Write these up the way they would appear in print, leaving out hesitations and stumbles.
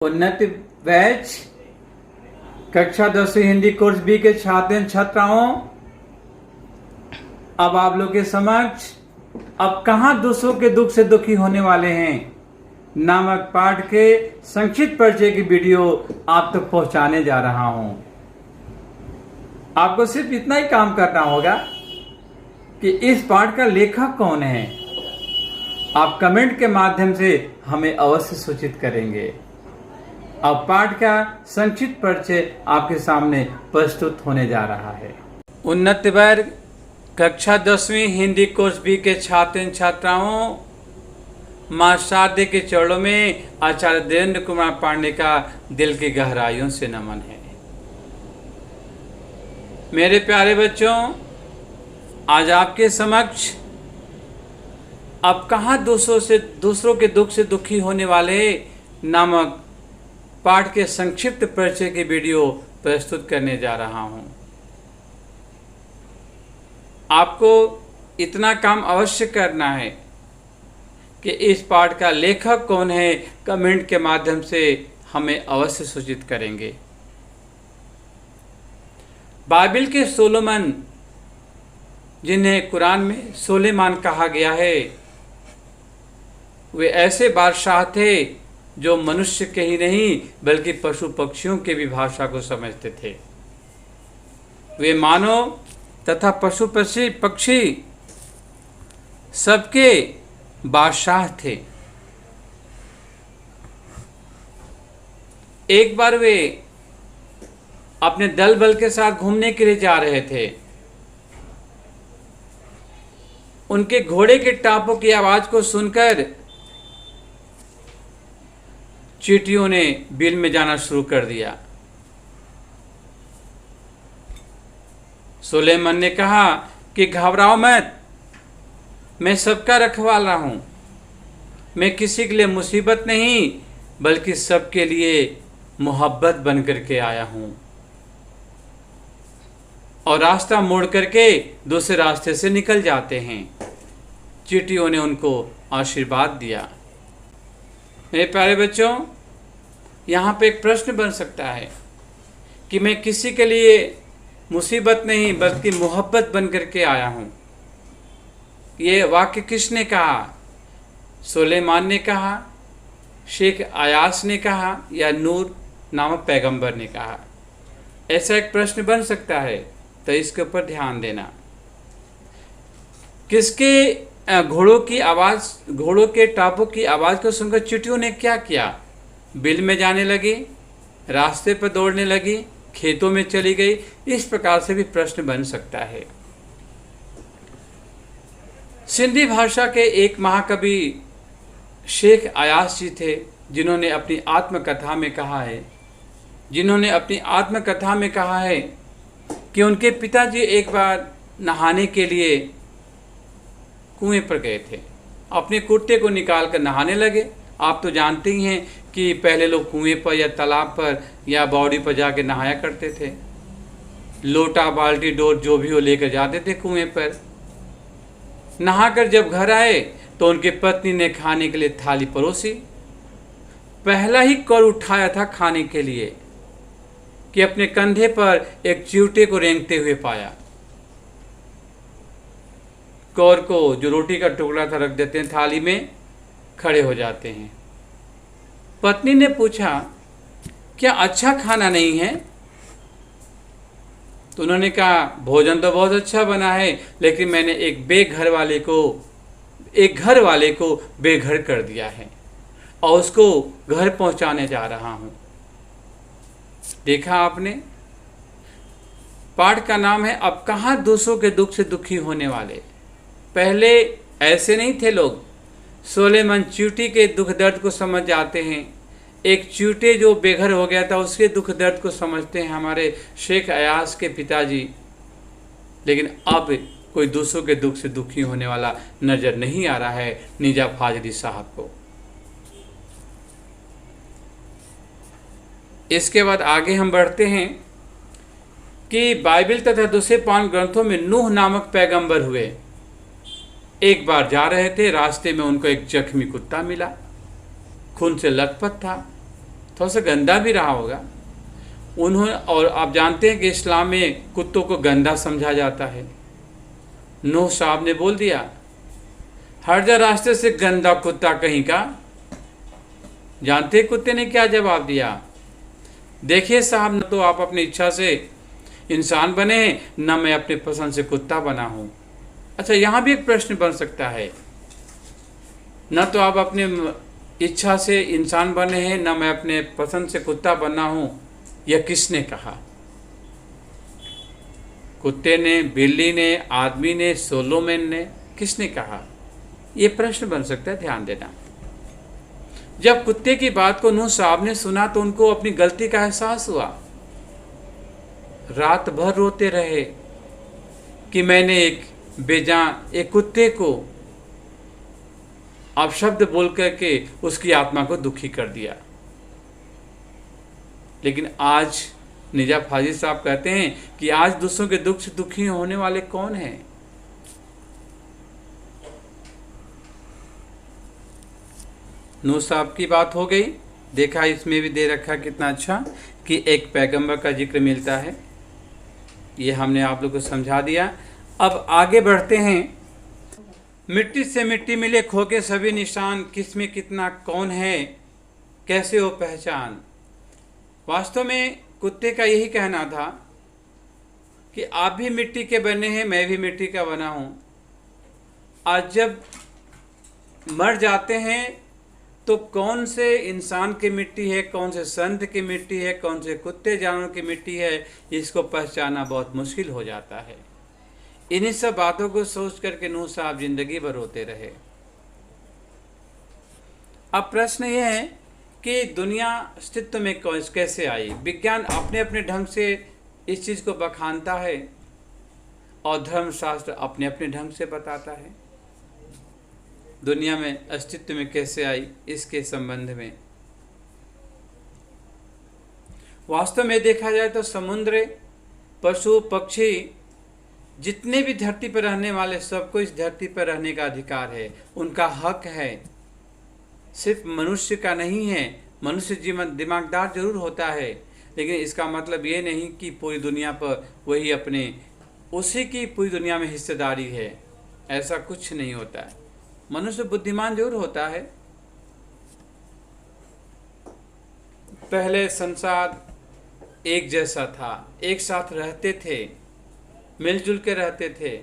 उन्नति बैच कक्षा 10वीं हिंदी कोर्स बी के छात्र छात्राओं, अब आप लोग के समक्ष अब कहां दूसरों के दुख से दुखी होने वाले हैं नामक पाठ के संक्षिप्त परिचय की वीडियो आप तक पहुंचाने जा रहा हूं। आपको सिर्फ इतना ही काम करना होगा कि इस पाठ का लेखक कौन है, आप कमेंट के माध्यम से हमें अवश्य सूचित करेंगे। अब पाठ का संक्षिप्त परिचय आपके सामने प्रस्तुत होने जा रहा है। उन्नत वर्ग कक्षा 10वीं हिंदी कोर्स बी के छात्र छात्राओं, मां शारदे के चरणों में आचार्य देवेंद्र कुमार पांडे का दिल की गहराइयों से नमन है। मेरे प्यारे बच्चों, आज आपके समक्ष अब कहां दूसरों के दुख से दुखी होने वाले नामक पाठ के संक्षिप्त परिचय की वीडियो प्रस्तुत करने जा रहा हूं। आपको इतना काम अवश्य करना है कि इस पाठ का लेखक कौन है, कमेंट के माध्यम से हमें अवश्य सूचित करेंगे। बाइबल के सोलोमन, जिन्हें कुरान में सुलेमान कहा गया है, वे ऐसे बादशाह थे जो मनुष्य के ही नहीं बल्कि पशु पक्षियों के भी भाषा को समझते थे। वे मानव तथा पशु पक्षी सबके बादशाह थे। एक बार वे अपने दल बल के साथ घूमने के लिए जा रहे थे। उनके घोड़े के टापों की आवाज को सुनकर चींटियों ने बिल में जाना शुरू कर दिया। सुलेमान ने कहा कि घबराओ मत, मैं सबका रखवाला हूं। मैं किसी के लिए मुसीबत नहीं बल्कि सबके लिए मोहब्बत बन करके आया हूं। और रास्ता मोड़ करके दूसरे रास्ते से निकल जाते हैं। चींटियों ने उनको आशीर्वाद दिया। मेरे प्यारे बच्चों, यहाँ पे एक प्रश्न बन सकता है कि मैं किसी के लिए मुसीबत नहीं बल्कि मोहब्बत बन करके आया हूँ। ये वाक्य किसने कहा? सुलेमान ने कहा, शेख अयास ने कहा, या नूर नामक पैगंबर ने कहा? ऐसा एक प्रश्न बन सकता है, तो इसके ऊपर ध्यान देना। किसके घोड़ों की आवाज़, घोड़ों के टापों की आवाज़ को सुनकर चींटियों ने क्या किया? बिल में जाने लगी, रास्ते पर दौड़ने लगी, खेतों में चली गई। इस प्रकार से भी प्रश्न बन सकता है। सिंधी भाषा के एक महाकवि शेख अयास जी थे, जिन्होंने अपनी आत्मकथा में कहा है कि उनके पिताजी एक बार नहाने के लिए कुएं पर गए थे। अपने कुर्ते को निकाल कर नहाने लगे। आप तो जानते ही हैं कि पहले लोग कुएं पर या तालाब पर या बावड़ी पर जाके नहाया करते थे। लोटा, बाल्टी, डोर जो भी हो लेकर जाते थे कुएं पर। नहाकर जब घर आए तो उनकी पत्नी ने खाने के लिए थाली परोसी। पहला ही कौर उठाया था खाने के लिए कि अपने कंधे पर एक चिवटे को रेंगते हुए पाया। कौर को जो रोटी का टुकड़ा था रख देते हैं थाली में, खड़े हो जाते हैं। पत्नी ने पूछा, क्या अच्छा खाना नहीं है? तो उन्होंने कहा, भोजन तो बहुत अच्छा बना है, लेकिन मैंने एक घर वाले को बेघर कर दिया है और उसको घर पहुंचाने जा रहा हूं। देखा आपने, पाठ का नाम है अब कहां दूसरों के दुख से दुखी होने वाले। पहले ऐसे नहीं थे लोग। सुलेमान चींटी के दुख दर्द को समझ जाते हैं। एक चींटे जो बेघर हो गया था उसके दुख दर्द को समझते हैं हमारे शेख अयास के पिताजी। लेकिन अब कोई दूसरों के दुख से दुखी होने वाला नजर नहीं आ रहा है निजा फाजली साहब को। इसके बाद आगे हम बढ़ते हैं कि बाइबल तथा दूसरे 5 ग्रंथों में नूह नामक पैगंबर हुए। एक बार जा रहे थे, रास्ते में उनको एक जख्मी कुत्ता मिला, खून से लथपथ था। थोड़ा सा गंदा भी रहा होगा उन्होंने। और आप जानते हैं कि इस्लाम में कुत्तों को गंदा समझा जाता है। नूह साहब ने बोल दिया, हट जा रास्ते से गंदा कुत्ता कहीं का। जानते कुत्ते ने क्या जवाब दिया? देखिए साहब, न तो आप अपनी इच्छा से इंसान बने हैं, न मैं अपने पसंद से कुत्ता बना हूं। अच्छा, यहां भी एक प्रश्न बन सकता है, न तो आप अपने इच्छा से इंसान बने हैं, न मैं अपने पसंद से कुत्ता बना हूं। यह किसने कहा? कुत्ते ने, बिल्ली ने, आदमी ने, सोलोमन ने? किसने कहा? यह प्रश्न बन सकता है, ध्यान देना। जब कुत्ते की बात को नूह साहब ने सुना तो उनको अपनी गलती का एहसास हुआ। रात भर रोते रहे कि मैंने एक कुत्ते को अपशब्द बोल करके उसकी आत्मा को दुखी कर दिया। लेकिन आज निजाफ हाजी साहब कहते हैं कि आज दूसरों के दुख से दुखी होने वाले कौन हैं? नूह साहब की बात हो गई। देखा, इसमें भी दे रखा कितना अच्छा कि एक पैगंबर का जिक्र मिलता है। ये हमने आप लोग को समझा दिया। अब आगे बढ़ते हैं। मिट्टी से मिट्टी मिले खो के सभी निशान, किस में कितना कौन है, कैसे हो पहचान। वास्तव में कुत्ते का यही कहना था कि आप भी मिट्टी के बने हैं, मैं भी मिट्टी का बना हूं। आज जब मर जाते हैं तो कौन से इंसान की मिट्टी है, कौन से संत की मिट्टी है, कौन से कुत्ते जानवर की मिट्टी है, इसको पहचानना बहुत मुश्किल हो जाता है। इन्हीं सब बातों को सोच करके नूह साहब जिंदगी भर रोते रहे। अब प्रश्न यह है कि दुनिया अस्तित्व में कैसे आई? विज्ञान अपने अपने ढंग से इस चीज़ को बखानता है और धर्मशास्त्र अपने अपने ढंग से बताता है। दुनिया में अस्तित्व में कैसे आई, इसके संबंध में वास्तव में देखा जाए तो समुद्र, पशु, पक्षी, जितने भी धरती पर रहने वाले, सबको इस धरती पर रहने का अधिकार है, उनका हक है। सिर्फ मनुष्य का नहीं है। मनुष्य जीवन दिमागदार जरूर होता है, लेकिन इसका मतलब ये नहीं कि पूरी दुनिया पर वही अपने उसी की पूरी दुनिया में हिस्सेदारी है। ऐसा कुछ नहीं होता है। मनुष्य बुद्धिमान जरूर होता है। पहले संसार एक जैसा था, एक साथ रहते थे, मिलजुल के रहते थे।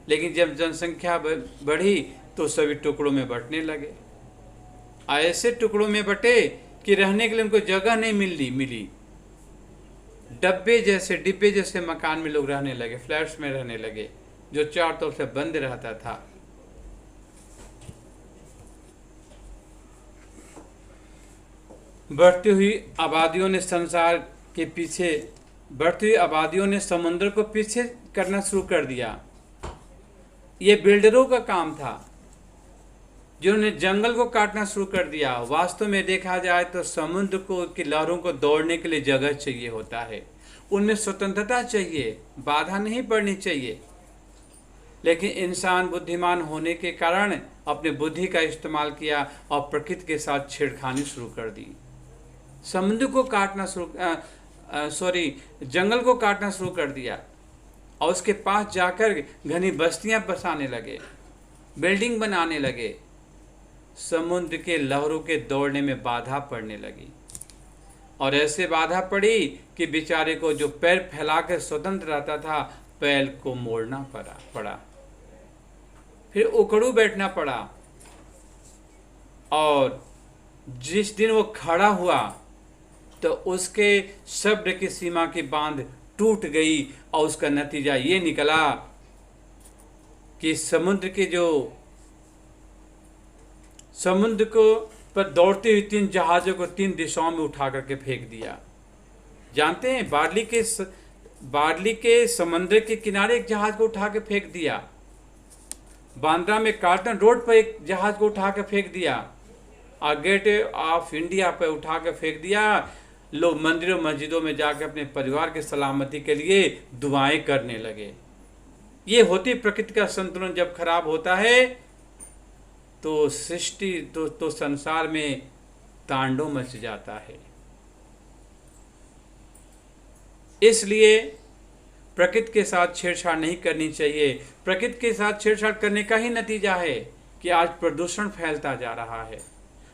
लेकिन जब जनसंख्या बढ़ी तो सभी टुकड़ों में बंटने लगे। ऐसे टुकड़ों में बटे कि रहने के लिए उनको जगह नहीं मिली। डिब्बे जैसे मकान में लोग रहने लगे, फ्लैट्स में रहने लगे, जो चारों तरफ से बंद रहता था। बढ़ती हुई आबादियों ने समुद्र को पीछे करना शुरू कर दिया। ये बिल्डरों का काम था, जिन्होंने जंगल को काटना शुरू कर दिया। वास्तव में देखा जाए तो समुद्र की लहरों को दौड़ने के लिए जगह चाहिए होता है, उनमें स्वतंत्रता चाहिए, बाधा नहीं पड़नी चाहिए। लेकिन इंसान बुद्धिमान होने के कारण अपने बुद्धि का इस्तेमाल किया और प्रकृति के साथ छेड़खानी शुरू कर दी। समुद्र को जंगल को काटना शुरू कर दिया और उसके पास जाकर घनी बस्तियां बसाने लगे, बिल्डिंग बनाने लगे। समुद्र के लहरों के दौड़ने में बाधा पड़ने लगी और ऐसे बाधा पड़ी कि बेचारे को जो पैर फैलाकर स्वतंत्र रहता था, पैर को मोड़ना पड़ा, फिर उखड़ू बैठना पड़ा। और जिस दिन वो खड़ा हुआ तो उसके शब्द की सीमा की बांध टूट गई और उसका नतीजा ये निकला कि समुद्र को पर दौड़ती हुई 3 जहाज़ों को 3 दिशाओं में उठा करके फेंक दिया। जानते हैं, बार्ली के समुद्र के किनारे एक जहाज को उठा के फेंक दिया, बांद्रा में कार्टन रोड पर एक जहाज को उठा के फेंक दिया, और गेट ऑफ इंडिया पर उठा के फेंक दिया। लोग मंदिरों मस्जिदों में जाकर अपने परिवार की सलामती के लिए दुआएं करने लगे। ये होती प्रकृति का संतुलन जब खराब होता है तो सृष्टि तो संसार में तांडव मच जाता है। इसलिए प्रकृति के साथ छेड़छाड़ नहीं करनी चाहिए। प्रकृति के साथ छेड़छाड़ करने का ही नतीजा है कि आज प्रदूषण फैलता जा रहा है,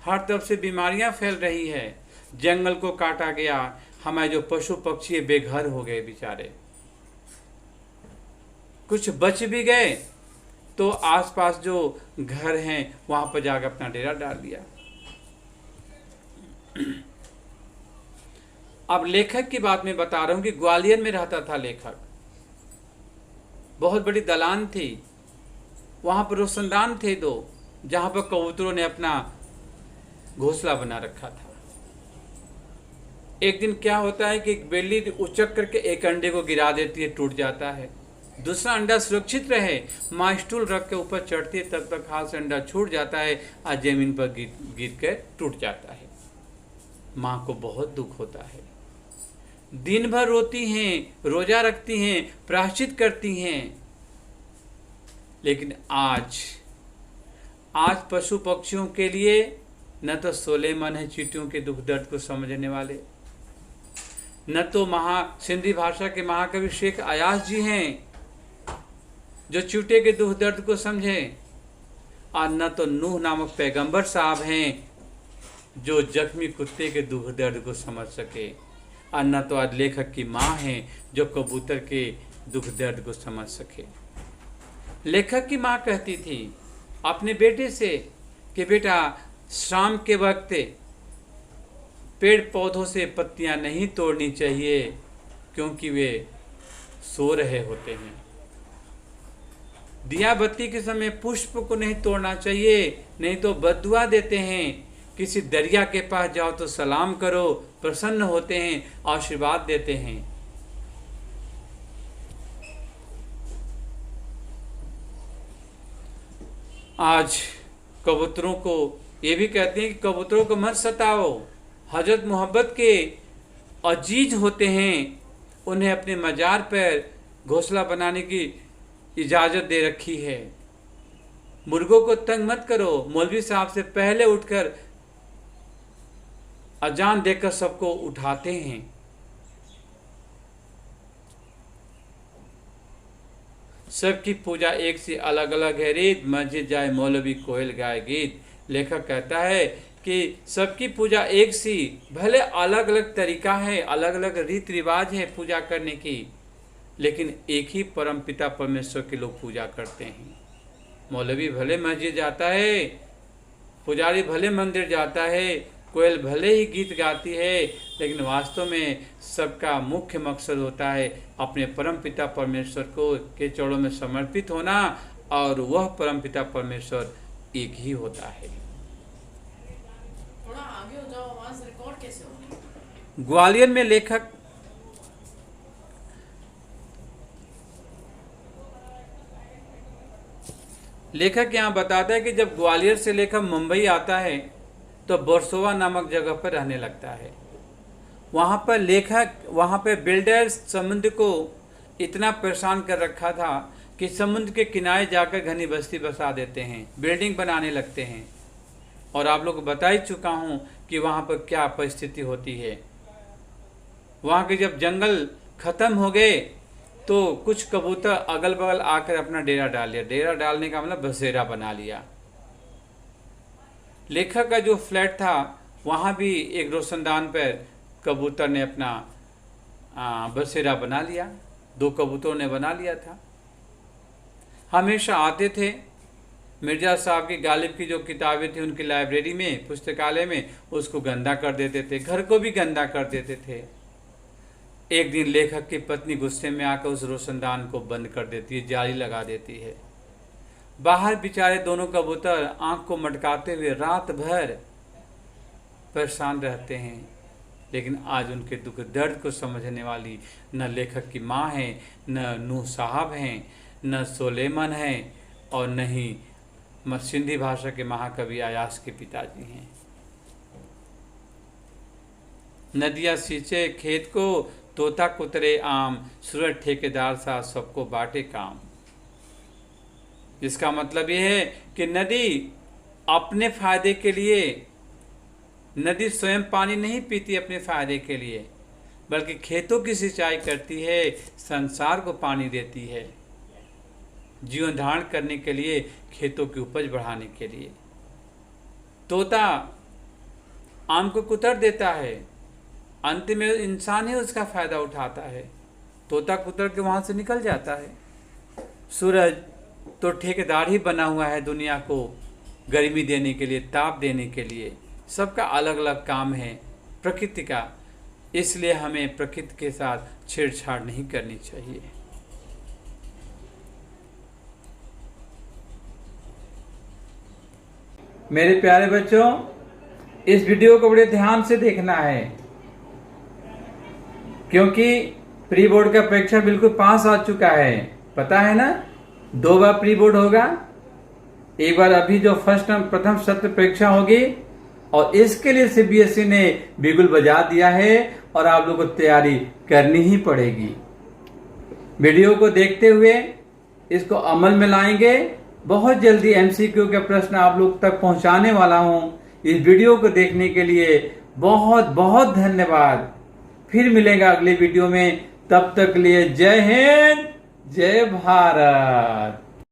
हर तरफ से बीमारियां फैल रही है, जंगल को काटा गया, हमारे जो पशु पक्षी बेघर हो गए बेचारे, कुछ बच भी गए तो आसपास जो घर हैं वहां पर जाकर अपना डेरा डाल दिया। अब लेखक की बात मैं बता रहा हूं कि ग्वालियर में रहता था लेखक, बहुत बड़ी दलान थी, वहां पर रोशनदान थे दो, जहां पर कबूतरों ने अपना घोंसला बना रखा था। एक दिन क्या होता है कि एक बिल्ली उचक करके एक अंडे को गिरा देती है, टूट जाता है। दूसरा अंडा सुरक्षित रहे, माँ स्टूल रख के ऊपर चढ़ती है, तब तक हाथ से अंडा छूट जाता है और जमीन पर गिर कर टूट जाता है। माँ को बहुत दुख होता है, दिन भर रोती हैं, रोजा रखती हैं, प्रायश्चित करती हैं, लेकिन आज पशु पक्षियों के लिए न तो सोलेमन है चींटियों के दुख दर्द को समझने वाले, न तो सिंधी भाषा के महाकवि शेख अयाज जी हैं जो चींटे के दुख दर्द को समझें, और न तो नूह नामक पैगंबर साहब हैं जो जख्मी कुत्ते के दुख दर्द को समझ सके, और न तो आज लेखक की माँ हैं जो कबूतर के दुख दर्द को समझ सके। लेखक की माँ कहती थी अपने बेटे से कि बेटा शाम के वक्त पेड़ पौधों से पत्तियां नहीं तोड़नी चाहिए क्योंकि वे सो रहे होते हैं। दिया बत्ती के समय पुष्प को नहीं तोड़ना चाहिए, नहीं तो बद्दुआ देते हैं। किसी दरिया के पास जाओ तो सलाम करो, प्रसन्न होते हैं, आशीर्वाद देते हैं। आज कबूतरों को ये भी कहते हैं कि कबूतरों को मत सताओ, हजरत मोहब्बत के अजीज होते हैं, उन्हें अपने मजार पर घोंसला बनाने की इजाज़त दे रखी है। मुर्गों को तंग मत करो, मौलवी साहब से पहले उठकर अजान देकर सबको उठाते हैं। सबकी पूजा एक से अलग अलग है रीत, मस्जिद जाए मौलवी कोयल गाए गीत। लेखक कहता है कि सबकी पूजा एक सी, भले अलग अलग तरीका है, अलग अलग रीत रिवाज है पूजा करने की, लेकिन एक ही परम पिता परमेश्वर के लोग पूजा करते हैं। मौलवी भले मस्जिद जाता है, पुजारी भले मंदिर जाता है, कोयल भले ही गीत गाती है, लेकिन वास्तव में सबका मुख्य मकसद होता है अपने परम पिता परमेश्वर को के चरणों में समर्पित होना, और वह परम पिता परमेश्वर एक ही होता है। थोड़ा आगे हो जाओ, आवाज रिकॉर्ड कैसे होगी? ग्वालियर में लेखक यहाँ बताता है कि जब ग्वालियर से लेखक मुंबई आता है तो वर्सोवा नामक जगह पर रहने लगता है। वहाँ पर बिल्डर्स समुद्र को इतना परेशान कर रखा था कि समुद्र के किनारे जाकर घनी बस्ती बसा देते हैं, बिल्डिंग बनाने लगते हैं। और आप लोग को बता ही चुका हूँ कि वहाँ पर क्या परिस्थिति होती है। वहाँ के जब जंगल खत्म हो गए तो कुछ कबूतर अगल बगल आकर अपना डेरा डाल लिया। डेरा डालने का मतलब बसेरा बना लिया। लेखक का जो फ्लैट था वहाँ भी एक रोशनदान पर कबूतर ने अपना बसेरा बना लिया। 2 कबूतरों ने बना लिया था। हमेशा आते थे, मिर्जा साहब की गालिब की जो किताबें थी उनकी लाइब्रेरी में, पुस्तकालय में, उसको गंदा कर देते थे, घर को भी गंदा कर देते थे। एक दिन लेखक की पत्नी गुस्से में आकर उस रोशनदान को बंद कर देती है, जाली लगा देती है। बाहर बेचारे दोनों कबूतर आंख को मटकाते हुए रात भर परेशान रहते हैं, लेकिन आज उनके दुख दर्द को समझने वाली न लेखक की माँ है, न नूह साहब हैं, न सोलेमन हैं, और न ही सिंधी भाषा के महाकवि अयाज के पिताजी हैं। नदियाँ सींचे खेत को, तोता कुतरे आम, सूरज ठेकेदार सा सबको बांटे काम। इसका मतलब यह है कि नदी अपने फायदे के लिए, नदी स्वयं पानी नहीं पीती अपने फायदे के लिए, बल्कि खेतों की सिंचाई करती है, संसार को पानी देती है, जीवन धारण करने के लिए, खेतों की उपज बढ़ाने के लिए। तोता आम को कुतर देता है, अंत में इंसान ही उसका फायदा उठाता है। तोता कुतर के वहां से निकल जाता है। सूरज तो ठेकेदार ही बना हुआ है दुनिया को गर्मी देने के लिए, ताप देने के लिए। सबका अलग अलग काम है प्रकृति का, इसलिए हमें प्रकृति के साथ छेड़छाड़ नहीं करनी चाहिए। मेरे प्यारे बच्चों, इस वीडियो को बड़े ध्यान से देखना है, क्योंकि प्री बोर्ड का परीक्षा बिल्कुल पास आ चुका है। पता है ना, 2 बार प्री बोर्ड होगा, एक बार अभी जो प्रथम सत्र परीक्षा होगी, और इसके लिए सीबीएसई ने बिगुल बजा दिया है और आप लोगों को तैयारी करनी ही पड़ेगी। वीडियो को देखते हुए इसको अमल में लाएंगे। बहुत जल्दी एमसीक्यू के प्रश्न आप लोग तक पहुंचाने वाला हूं। इस वीडियो को देखने के लिए बहुत बहुत धन्यवाद। फिर मिलेगा अगले वीडियो में, तब तक लिए जय हिंद, जय भारत।